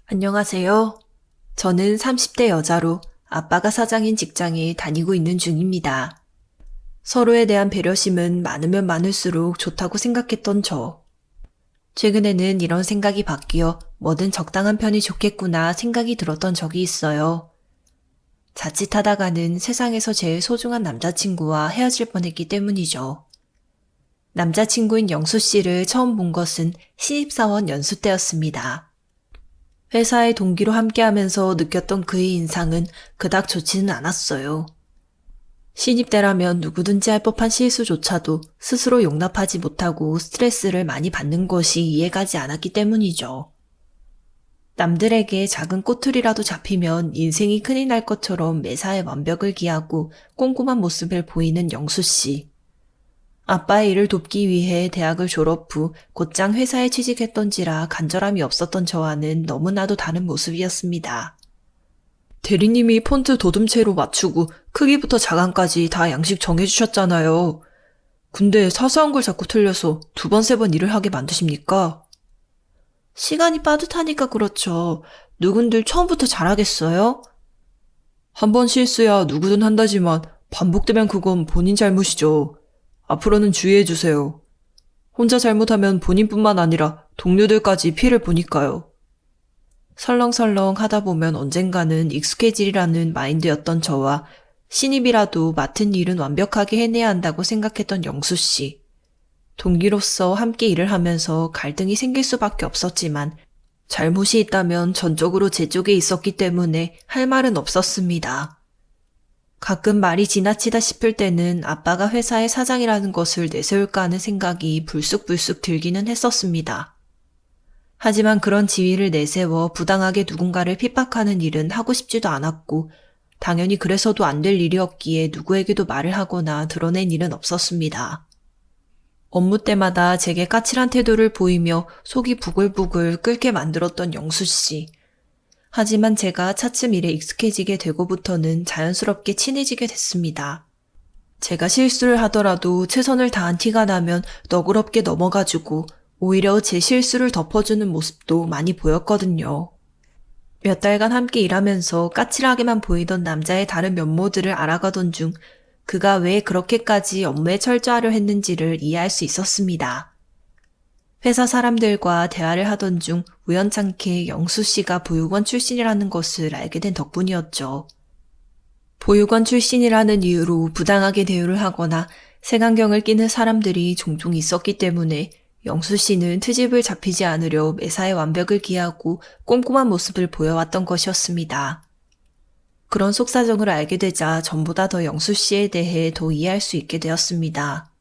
안녕하세요. 저는 30대 여자로 아빠가 사장인 직장에 다니고 있는 중입니다. 서로에 대한 배려심은 많으면 많을수록 좋다고 생각했던 저. 최근에는 이런 생각이 바뀌어 뭐든 적당한 편이 좋겠구나 생각이 들었던 적이 있어요. 자칫하다가는 세상에서 제일 소중한 남자친구와 헤어질 뻔했기 때문이죠. 남자친구인 영수 씨를 처음 본 것은 신입사원 연수 때였습니다. 회사의 동기로 함께하면서 느꼈던 그의 인상은 그닥 좋지는 않았어요. 신입 때라면 누구든지 할 법한 실수조차도 스스로 용납하지 못하고 스트레스를 많이 받는 것이 이해가지 않았기 때문이죠. 남들에게 작은 꼬투리라도 잡히면 인생이 큰일 날 것처럼 매사에 완벽을 기하고 꼼꼼한 모습을 보이는 영수 씨. 아빠의 일을 돕기 위해 대학을 졸업 후 곧장 회사에 취직했던지라 간절함이 없었던 저와는 너무나도 다른 모습이었습니다. 대리님이 폰트 도둠체로 맞추고 크기부터 자간까지 다 양식 정해주셨잖아요. 근데 사소한 걸 자꾸 틀려서 두 번, 세 번 일을 하게 만드십니까? 시간이 빠듯하니까 그렇죠. 누군들 처음부터 잘하겠어요? 한 번 실수야 누구든 한다지만 반복되면 그건 본인 잘못이죠. 앞으로는 주의해주세요. 혼자 잘못하면 본인뿐만 아니라 동료들까지 피해를 보니까요. 설렁설렁 하다 보면 언젠가는 익숙해지리라는 마인드였던 저와 신입이라도 맡은 일은 완벽하게 해내야 한다고 생각했던 영수 씨. 동기로서 함께 일을 하면서 갈등이 생길 수밖에 없었지만 잘못이 있다면 전적으로 제 쪽에 있었기 때문에 할 말은 없었습니다. 가끔 말이 지나치다 싶을 때는 아빠가 회사의 사장이라는 것을 내세울까 하는 생각이 불쑥불쑥 들기는 했었습니다. 하지만 그런 지위를 내세워 부당하게 누군가를 핍박하는 일은 하고 싶지도 않았고 당연히 그래서도 안 될 일이었기에 누구에게도 말을 하거나 드러낸 일은 없었습니다. 업무 때마다 제게 까칠한 태도를 보이며 속이 부글부글 끓게 만들었던 영수 씨. 하지만 제가 차츰 일에 익숙해지게 되고부터는 자연스럽게 친해지게 됐습니다. 제가 실수를 하더라도 최선을 다한 티가 나면 너그럽게 넘어가주고 오히려 제 실수를 덮어주는 모습도 많이 보였거든요. 몇 달간 함께 일하면서 까칠하게만 보이던 남자의 다른 면모들을 알아가던 중 그가 왜 그렇게까지 업무에 철저하려 했는지를 이해할 수 있었습니다. 회사 사람들과 대화를 하던 중 우연찮게 영수 씨가 보육원 출신이라는 것을 알게 된 덕분이었죠. 보육원 출신이라는 이유로 부당하게 대우를 하거나 색안경을 끼는 사람들이 종종 있었기 때문에 영수 씨는 트집을 잡히지 않으려 매사에 완벽을 기하고 꼼꼼한 모습을 보여왔던 것이었습니다. 그런 속사정을 알게 되자 전보다 더 영수 씨에 대해 더 이해할 수 있게 되었습니다.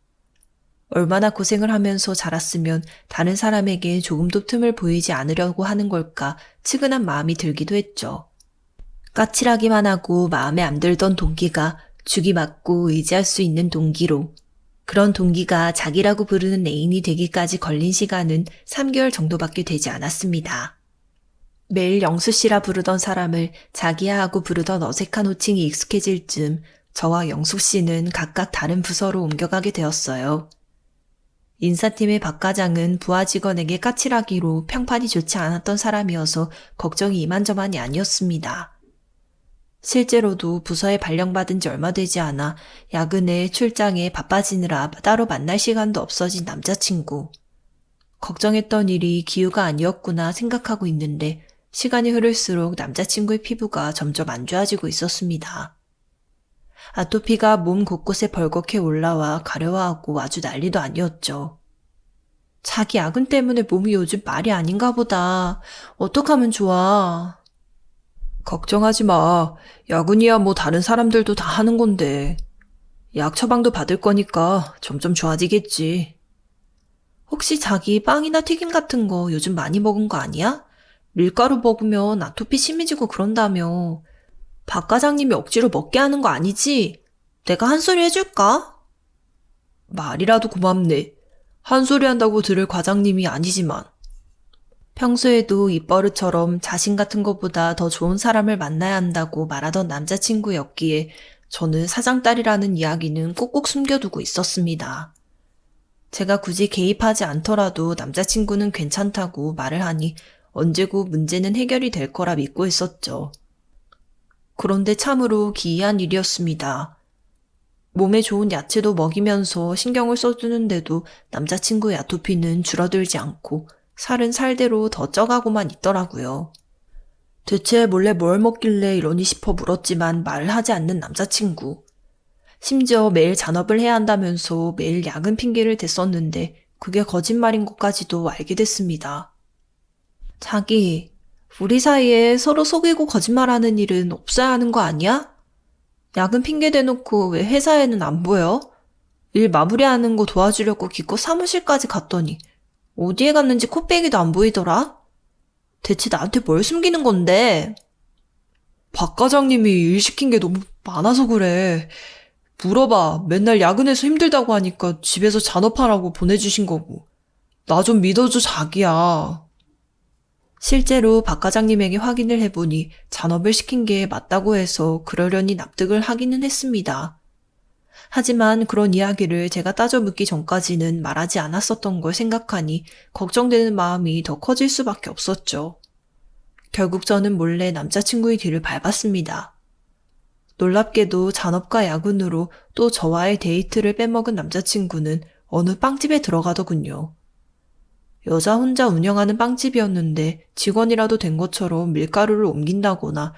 얼마나 고생을 하면서 자랐으면 다른 사람에게 조금도 틈을 보이지 않으려고 하는 걸까 측은한 마음이 들기도 했죠. 까칠하기만 하고 마음에 안 들던 동기가 죽이 맞고 의지할 수 있는 동기로 그런 동기가 자기라고 부르는 애인이 되기까지 걸린 시간은 3개월 정도밖에 되지 않았습니다. 매일 영수 씨라 부르던 사람을 자기야 하고 부르던 어색한 호칭이 익숙해질 즈음 저와 영숙 씨는 각각 다른 부서로 옮겨가게 되었어요. 인사팀의 박 과장은 부하 직원에게 까칠하기로 평판이 좋지 않았던 사람이어서 걱정이 이만저만이 아니었습니다. 실제로도 부서에 발령받은 지 얼마 되지 않아 야근에 출장에 바빠지느라 따로 만날 시간도 없어진 남자친구. 걱정했던 일이 기우가 아니었구나 생각하고 있는데 시간이 흐를수록 남자친구의 피부가 점점 안 좋아지고 있었습니다. 아토피가 몸 곳곳에 벌겋게 올라와 가려워하고 아주 난리도 아니었죠. 자기 야근 때문에 몸이 요즘 말이 아닌가 보다. 어떡하면 좋아. 걱정하지 마. 야근이야 뭐 다른 사람들도 다 하는 건데. 약 처방도 받을 거니까 점점 좋아지겠지. 혹시 자기 빵이나 튀김 같은 거 요즘 많이 먹은 거 아니야? 밀가루 먹으면 아토피 심해지고 그런다며. 박 과장님이 억지로 먹게 하는 거 아니지? 내가 한 소리 해줄까? 말이라도 고맙네. 한 소리 한다고 들을 과장님이 아니지만. 평소에도 입버릇처럼 자신 같은 것보다 더 좋은 사람을 만나야 한다고 말하던 남자친구였기에 저는 사장딸이라는 이야기는 꼭꼭 숨겨두고 있었습니다. 제가 굳이 개입하지 않더라도 남자친구는 괜찮다고 말을 하니 언제고 문제는 해결이 될 거라 믿고 있었죠. 그런데 참으로 기이한 일이었습니다. 몸에 좋은 야채도 먹이면서 신경을 써주는데도 남자친구의 아토피는 줄어들지 않고 살은 살대로 더 쪄가고만 있더라고요. 대체 몰래 뭘 먹길래 이러니 싶어 물었지만 말을 하지 않는 남자친구. 심지어 매일 잔업을 해야 한다면서 매일 야근 핑계를 댔었는데 그게 거짓말인 것까지도 알게 됐습니다. 자기, 우리 사이에 서로 속이고 거짓말하는 일은 없어야 하는 거 아니야? 야근 핑계 대놓고 왜 회사에는 안 보여? 일 마무리하는 거 도와주려고 기껏 사무실까지 갔더니 어디에 갔는지 코빼기도 안 보이더라? 대체 나한테 뭘 숨기는 건데? 박 과장님이 일 시킨 게 너무 많아서 그래. 물어봐. 맨날 야근해서 힘들다고 하니까 집에서 잔업하라고 보내주신 거고. 나 좀 믿어줘, 자기야. 실제로 박 과장님에게 확인을 해보니 잔업을 시킨 게 맞다고 해서 그러려니 납득을 하기는 했습니다. 하지만 그런 이야기를 제가 따져 묻기 전까지는 말하지 않았었던 걸 생각하니 걱정되는 마음이 더 커질 수밖에 없었죠. 결국 저는 몰래 남자친구의 뒤를 밟았습니다. 놀랍게도 잔업과 야근으로 또 저와의 데이트를 빼먹은 남자친구는 어느 빵집에 들어가더군요. 여자 혼자 운영하는 빵집이었는데 직원이라도 된 것처럼 밀가루를 옮긴다거나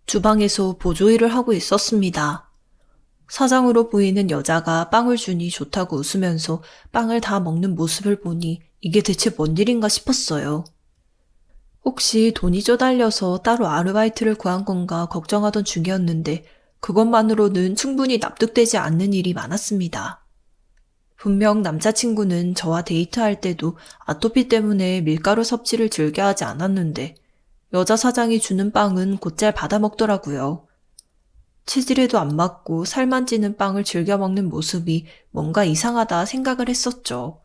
주방에서 보조일을 하고 있었습니다. 사장으로 보이는 여자가 빵을 주니 좋다고 웃으면서 빵을 다 먹는 모습을 보니 이게 대체 뭔 일인가 싶었어요. 혹시 돈이 쪼달려서 따로 아르바이트를 구한 건가 걱정하던 중이었는데 그것만으로는 충분히 납득되지 않는 일이 많았습니다. 분명 남자친구는 저와 데이트할 때도 아토피 때문에 밀가루 섭취를 즐겨하지 않았는데 여자 사장이 주는 빵은 곧잘 받아 먹더라고요. 체질에도 안 맞고 살만 찌는 빵을 즐겨 먹는 모습이 뭔가 이상하다 생각을 했었죠.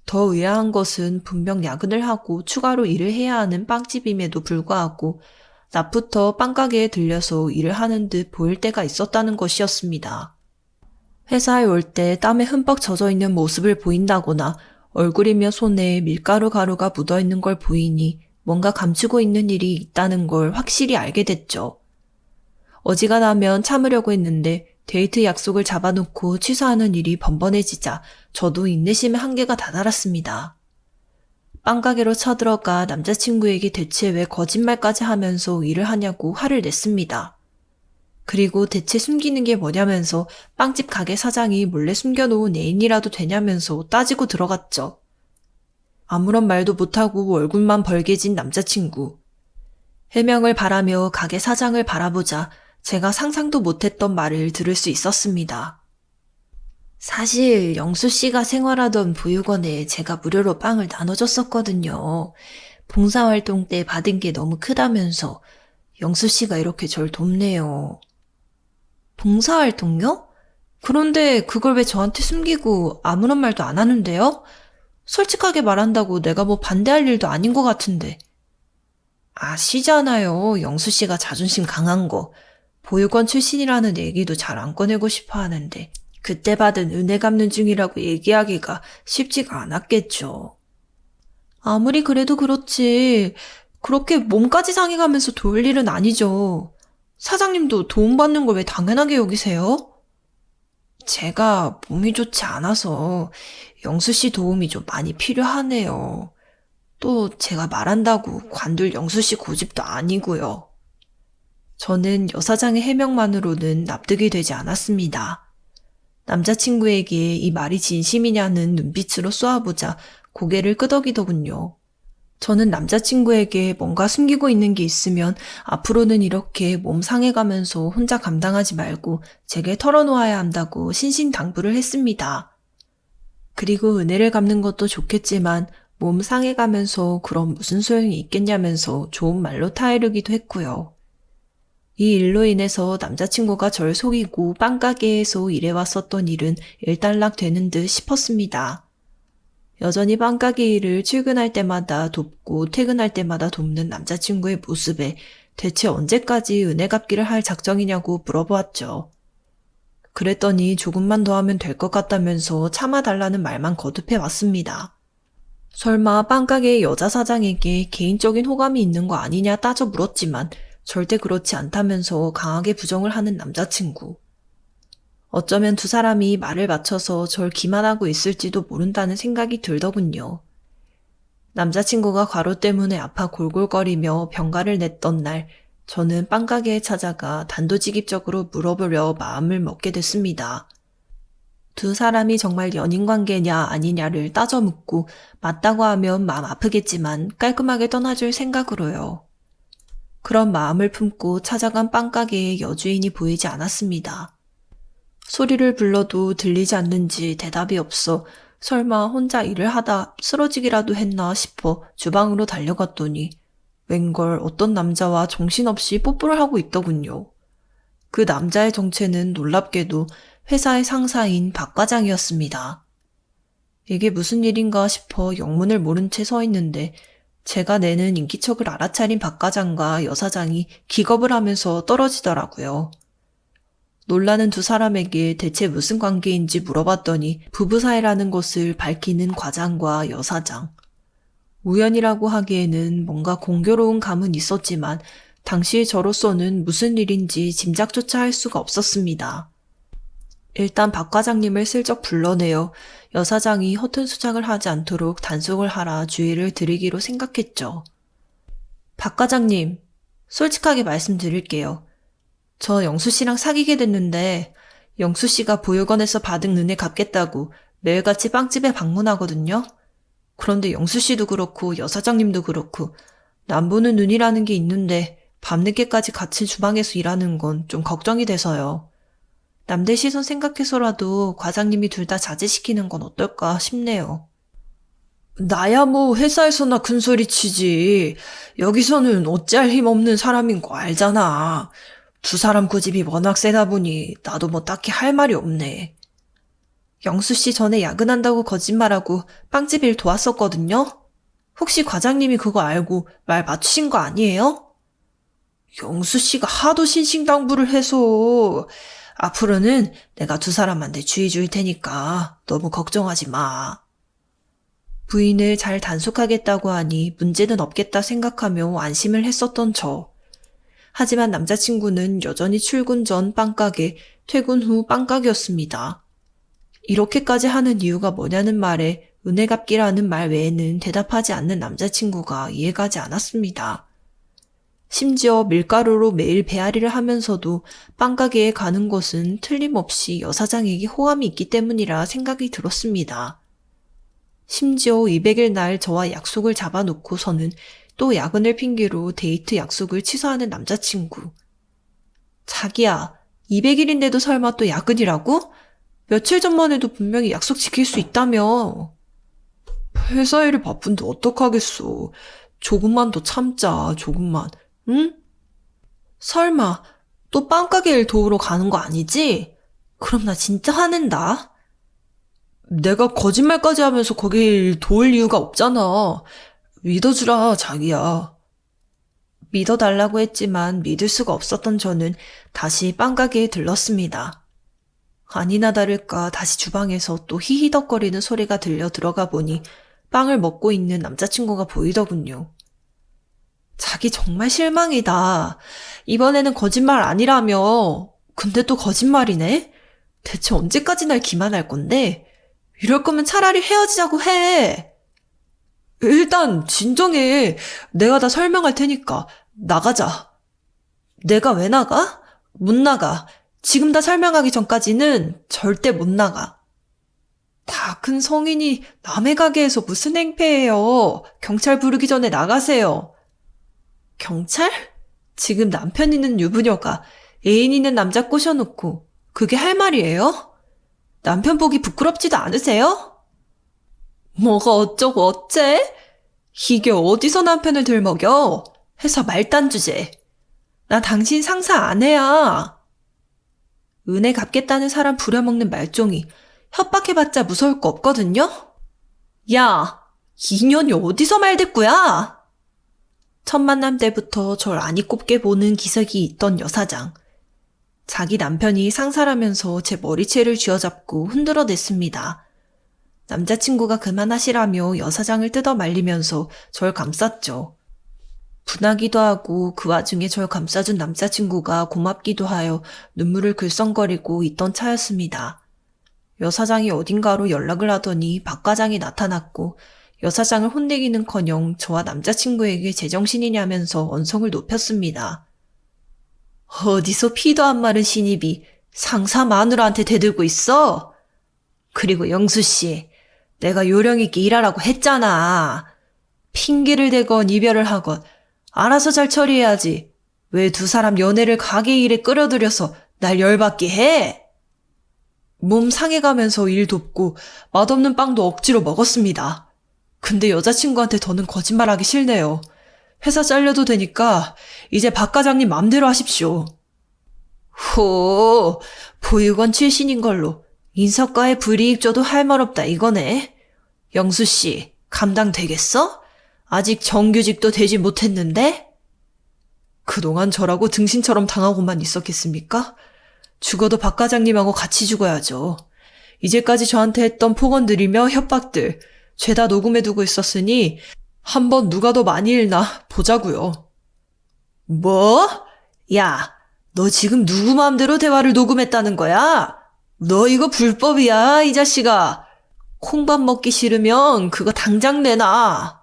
더 의아한 것은 분명 야근을 하고 추가로 일을 해야 하는 빵집임에도 불구하고 낮부터 빵가게에 들려서 일을 하는 듯 보일 때가 있었다는 것이었습니다. 회사에 올 때 땀에 흠뻑 젖어 있는 모습을 보인다거나 얼굴이며 손에 밀가루 가루가 묻어 있는 걸 보이니 뭔가 감추고 있는 일이 있다는 걸 확실히 알게 됐죠. 어지간하면 참으려고 했는데 데이트 약속을 잡아놓고 취소하는 일이 번번해지자 저도 인내심의 한계가 다다랐습니다. 빵가게로 쳐들어가 남자친구에게 대체 왜 거짓말까지 하면서 일을 하냐고 화를 냈습니다. 그리고 대체 숨기는 게 뭐냐면서 빵집 가게 사장이 몰래 숨겨놓은 애인이라도 되냐면서 따지고 들어갔죠. 아무런 말도 못하고 얼굴만 벌게진 남자친구. 해명을 바라며 가게 사장을 바라보자 제가 상상도 못했던 말을 들을 수 있었습니다. 사실 영수 씨가 생활하던 보육원에 제가 무료로 빵을 나눠줬었거든요. 봉사활동 때 받은 게 너무 크다면서 영수 씨가 이렇게 절 돕네요. 봉사활동요? 그런데 그걸 왜 저한테 숨기고 아무런 말도 안 하는데요? 솔직하게 말한다고 내가 뭐 반대할 일도 아닌 것 같은데. 아시잖아요. 영수 씨가 자존심 강한 거. 보육원 출신이라는 얘기도 잘 안 꺼내고 싶어 하는데 그때 받은 은혜 갚는 중이라고 얘기하기가 쉽지가 않았겠죠. 아무리 그래도 그렇지 그렇게 몸까지 상해가면서 도울 일은 아니죠. 사장님도 도움받는 걸 왜 당연하게 여기세요? 제가 몸이 좋지 않아서 영수 씨 도움이 좀 많이 필요하네요. 또 제가 말한다고 관둘 영수 씨 고집도 아니고요. 저는 여사장의 해명만으로는 납득이 되지 않았습니다. 남자친구에게 이 말이 진심이냐는 눈빛으로 쏘아보자 고개를 끄덕이더군요. 저는 남자친구에게 뭔가 숨기고 있는 게 있으면 앞으로는 이렇게 몸 상해가면서 혼자 감당하지 말고 제게 털어놓아야 한다고 신신당부를 했습니다. 그리고 은혜를 갚는 것도 좋겠지만 몸 상해가면서 그럼 무슨 소용이 있겠냐면서 좋은 말로 타이르기도 했고요. 이 일로 인해서 남자친구가 절 속이고 빵가게에서 일해왔었던 일은 일단락 되는 듯 싶었습니다. 여전히 빵가게 일을 출근할 때마다 돕고 퇴근할 때마다 돕는 남자친구의 모습에 대체 언제까지 은혜 갚기를 할 작정이냐고 물어보았죠. 그랬더니 조금만 더 하면 될 것 같다면서 참아달라는 말만 거듭해 왔습니다. 설마 빵가게 여자 사장에게 개인적인 호감이 있는 거 아니냐 따져 물었지만 절대 그렇지 않다면서 강하게 부정을 하는 남자친구. 어쩌면 두 사람이 말을 맞춰서 절 기만하고 있을지도 모른다는 생각이 들더군요. 남자친구가 과로 때문에 아파 골골거리며 병가를 냈던 날, 저는 빵가게에 찾아가 단도직입적으로 물어보려 마음을 먹게 됐습니다. 두 사람이 정말 연인 관계냐 아니냐를 따져 묻고 맞다고 하면 마음 아프겠지만 깔끔하게 떠나줄 생각으로요. 그런 마음을 품고 찾아간 빵가게에 여주인이 보이지 않았습니다. 소리를 불러도 들리지 않는지 대답이 없어 설마 혼자 일을 하다 쓰러지기라도 했나 싶어 주방으로 달려갔더니 웬걸 어떤 남자와 정신없이 뽀뽀를 하고 있더군요. 그 남자의 정체는 놀랍게도 회사의 상사인 박 과장이었습니다. 이게 무슨 일인가 싶어 영문을 모른 채 서 있는데 제가 내는 인기척을 알아차린 박 과장과 여 사장이 기겁을 하면서 떨어지더라고요. 놀라는 두 사람에게 대체 무슨 관계인지 물어봤더니 부부 사이라는 것을 밝히는 과장과 여 사장. 우연이라고 하기에는 뭔가 공교로운 감은 있었지만 당시 저로서는 무슨 일인지 짐작조차 할 수가 없었습니다. 일단 박 과장님을 슬쩍 불러내어 여 사장이 허튼 수작을 하지 않도록 단속을 하라 주의를 드리기로 생각했죠. 박 과장님, 솔직하게 말씀드릴게요. 저 영수 씨랑 사귀게 됐는데 영수 씨가 보육원에서 받은 은혜 갚겠다고 매일같이 빵집에 방문하거든요. 그런데 영수 씨도 그렇고 여 사장님도 그렇고 남 보는 눈이라는 게 있는데 밤늦게까지 같이 주방에서 일하는 건 좀 걱정이 돼서요. 남들 시선 생각해서라도 과장님이 둘 다 자제시키는 건 어떨까 싶네요. 나야 뭐 회사에서나 큰소리 치지. 여기서는 어찌할 힘 없는 사람인 거 알잖아. 두 사람 고집이 워낙 세다 보니 나도 뭐 딱히 할 말이 없네. 영수 씨 전에 야근한다고 거짓말하고 빵집 일 도왔었거든요? 혹시 과장님이 그거 알고 말 맞추신 거 아니에요? 영수 씨가 하도 신신당부를 해서 앞으로는 내가 두 사람한테 주의 줄 테니까 너무 걱정하지 마. 부인을 잘 단속하겠다고 하니 문제는 없겠다 생각하며 안심을 했었던 저. 하지만 남자친구는 여전히 출근 전 빵가게, 퇴근 후 빵가게였습니다. 이렇게까지 하는 이유가 뭐냐는 말에 은혜 갚기라는 말 외에는 대답하지 않는 남자친구가 이해가지 않았습니다. 심지어 밀가루로 매일 배앓이를 하면서도 빵가게에 가는 것은 틀림없이 여 사장에게 호감이 있기 때문이라 생각이 들었습니다. 심지어 200일 날 저와 약속을 잡아놓고서는 또 야근을 핑계로 데이트 약속을 취소하는 남자친구. 자기야, 200일인데도 설마 또 야근이라고? 며칠 전만 해도 분명히 약속 지킬 수 있다며. 회사 일이 바쁜데 어떡하겠어. 조금만 더 참자, 조금만. 응? 설마 또 빵가게 일 도우러 가는 거 아니지? 그럼 나 진짜 화낸다. 내가 거짓말까지 하면서 거길 도울 이유가 없잖아. 믿어주라, 자기야. 믿어달라고 했지만 믿을 수가 없었던 저는 다시 빵가게에 들렀습니다. 아니나 다를까 다시 주방에서 또 히히덕거리는 소리가 들려 들어가 보니 빵을 먹고 있는 남자친구가 보이더군요. 자기 정말 실망이다. 이번에는 거짓말 아니라며. 근데 또 거짓말이네? 대체 언제까지 날 기만할 건데? 이럴 거면 차라리 헤어지자고 해. 일단 진정해. 내가 다 설명할 테니까 나가자. 내가 왜 나가? 못 나가. 지금 다 설명하기 전까지는 절대 못 나가. 다 큰 성인이 남의 가게에서 무슨 행패예요. 경찰 부르기 전에 나가세요. 경찰? 지금 남편 있는 유부녀가 애인 있는 남자 꼬셔놓고 그게 할 말이에요? 남편 보기 부끄럽지도 않으세요? 뭐가 어쩌고 어째? 이게 어디서 남편을 들먹여? 회사 말단 주제. 나 당신 상사 아내야. 은혜 갚겠다는 사람 부려먹는 말종이 협박해봤자 무서울 거 없거든요? 야, 이 년이 어디서 말대꾸야? 첫 만남 때부터 절 아니 꼽게 보는 기색이 있던 여사장. 자기 남편이 상사라면서 제 머리채를 쥐어잡고 흔들어댔습니다. 남자친구가 그만하시라며 여사장을 뜯어 말리면서 절 감쌌죠. 분하기도 하고 그 와중에 절 감싸준 남자친구가 고맙기도 하여 눈물을 글썽거리고 있던 차였습니다. 여사장이 어딘가로 연락을 하더니 박 과장이 나타났고 여사장을 혼내기는커녕 저와 남자친구에게 제정신이냐면서 언성을 높였습니다. 어디서 피도 안 마른 신입이 상사 마누라한테 대들고 있어? 그리고 영수씨, 내가 요령 있게 일하라고 했잖아. 핑계를 대건 이별을 하건 알아서 잘 처리해야지. 왜 두 사람 연애를 가게 일에 끌어들여서 날 열받게 해? 몸 상해가면서 일 돕고 맛없는 빵도 억지로 먹었습니다. 근데 여자친구한테 더는 거짓말하기 싫네요. 회사 잘려도 되니까 이제 박 과장님 맘대로 하십시오. 호, 보육원 출신인 걸로 인사과에 불이익 줘도 할 말 없다 이거네. 영수씨, 감당되겠어? 아직 정규직도 되지 못했는데? 그동안 저라고 등신처럼 당하고만 있었겠습니까? 죽어도 박 과장님하고 같이 죽어야죠. 이제까지 저한테 했던 폭언들이며 협박들 죄다 녹음해두고 있었으니 한번 누가 더 많이 읽나 보자고요. 뭐? 야, 너 지금 누구 마음대로 대화를 녹음했다는 거야? 너 이거 불법이야, 이 자식아. 콩밥 먹기 싫으면 그거 당장 내놔.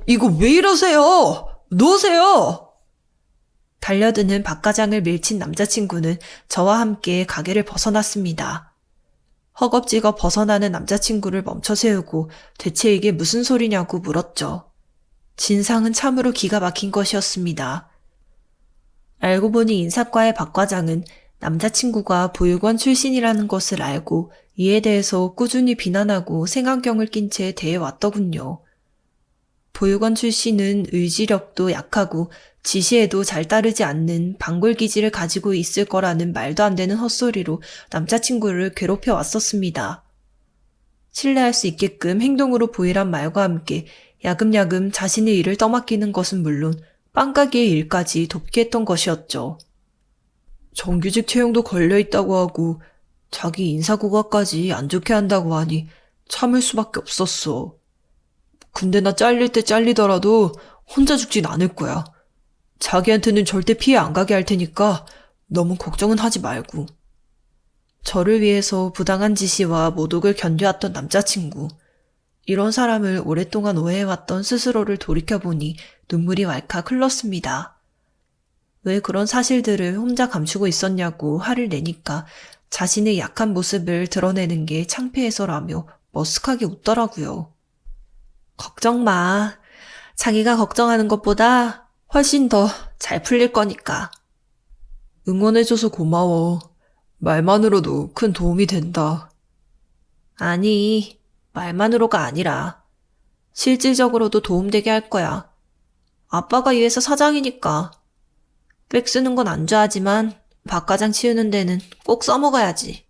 이거 왜 이러세요? 놓으세요! 달려드는 박 과장을 밀친 남자친구는 저와 함께 가게를 벗어났습니다. 허겁지겁 벗어나는 남자친구를 멈춰 세우고 대체 이게 무슨 소리냐고 물었죠. 진상은 참으로 기가 막힌 것이었습니다. 알고 보니 인사과의 박 과장은 남자친구가 보육원 출신이라는 것을 알고 이에 대해서 꾸준히 비난하고 생안경을 낀 채 대해왔더군요. 보육원 출신은 의지력도 약하고 지시에도 잘 따르지 않는 방골기질을 가지고 있을 거라는 말도 안 되는 헛소리로 남자친구를 괴롭혀 왔었습니다. 신뢰할 수 있게끔 행동으로 보이란 말과 함께 야금야금 자신의 일을 떠맡기는 것은 물론 빵가게의 일까지 돕게 했던 것이었죠. 정규직 채용도 걸려있다고 하고 자기 인사고과까지 안 좋게 한다고 하니 참을 수밖에 없었어. 근데 나 잘릴 때 잘리더라도 혼자 죽진 않을 거야. 자기한테는 절대 피해 안 가게 할 테니까 너무 걱정은 하지 말고. 저를 위해서 부당한 지시와 모독을 견뎌왔던 남자친구. 이런 사람을 오랫동안 오해해왔던 스스로를 돌이켜보니 눈물이 왈칵 흘렀습니다. 왜 그런 사실들을 혼자 감추고 있었냐고 화를 내니까 자신의 약한 모습을 드러내는 게 창피해서라며 머쓱하게 웃더라고요. 걱정 마. 자기가 걱정하는 것보다 훨씬 더 잘 풀릴 거니까. 응원해줘서 고마워. 말만으로도 큰 도움이 된다. 아니, 말만으로가 아니라 실질적으로도 도움되게 할 거야. 아빠가 이 회사 사장이니까. 빽 쓰는 건 안 좋아하지만 박 과장 치우는 데는 꼭 써먹어야지.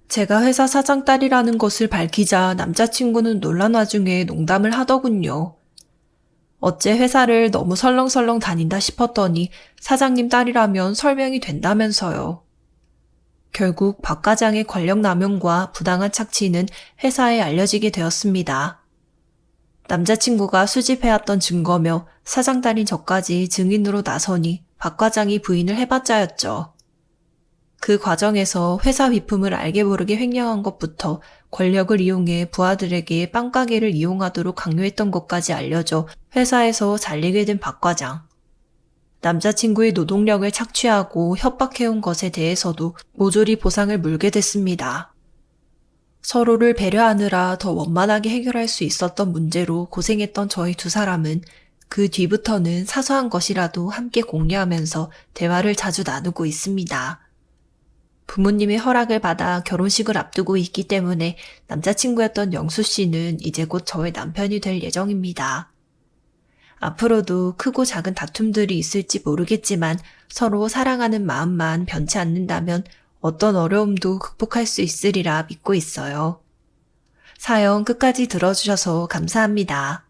제가 회사 사장 딸이라는 것을 밝히자 남자친구는 놀란 와중에 농담을 하더군요. 어째 회사를 너무 설렁설렁 다닌다 싶었더니 사장님 딸이라면 설명이 된다면서요. 결국 박 과장의 권력 남용과 부당한 착취는 회사에 알려지게 되었습니다. 남자친구가 수집해왔던 증거며 사장 딸인 저까지 증인으로 나서니 박 과장이 부인을 해봤자였죠. 그 과정에서 회사 위품을 알게 모르게 횡령한 것부터 권력을 이용해 부하들에게 빵가게를 이용하도록 강요했던 것까지 알려져 회사에서 잘리게 된 박 과장. 남자친구의 노동력을 착취하고 협박해온 것에 대해서도 모조리 보상을 물게 됐습니다. 서로를 배려하느라 더 원만하게 해결할 수 있었던 문제로 고생했던 저희 두 사람은 그 뒤부터는 사소한 것이라도 함께 공유하면서 대화를 자주 나누고 있습니다. 부모님의 허락을 받아 결혼식을 앞두고 있기 때문에 남자친구였던 영수 씨는 이제 곧 저의 남편이 될 예정입니다. 앞으로도 크고 작은 다툼들이 있을지 모르겠지만 서로 사랑하는 마음만 변치 않는다면 어떤 어려움도 극복할 수 있으리라 믿고 있어요. 사연 끝까지 들어주셔서 감사합니다.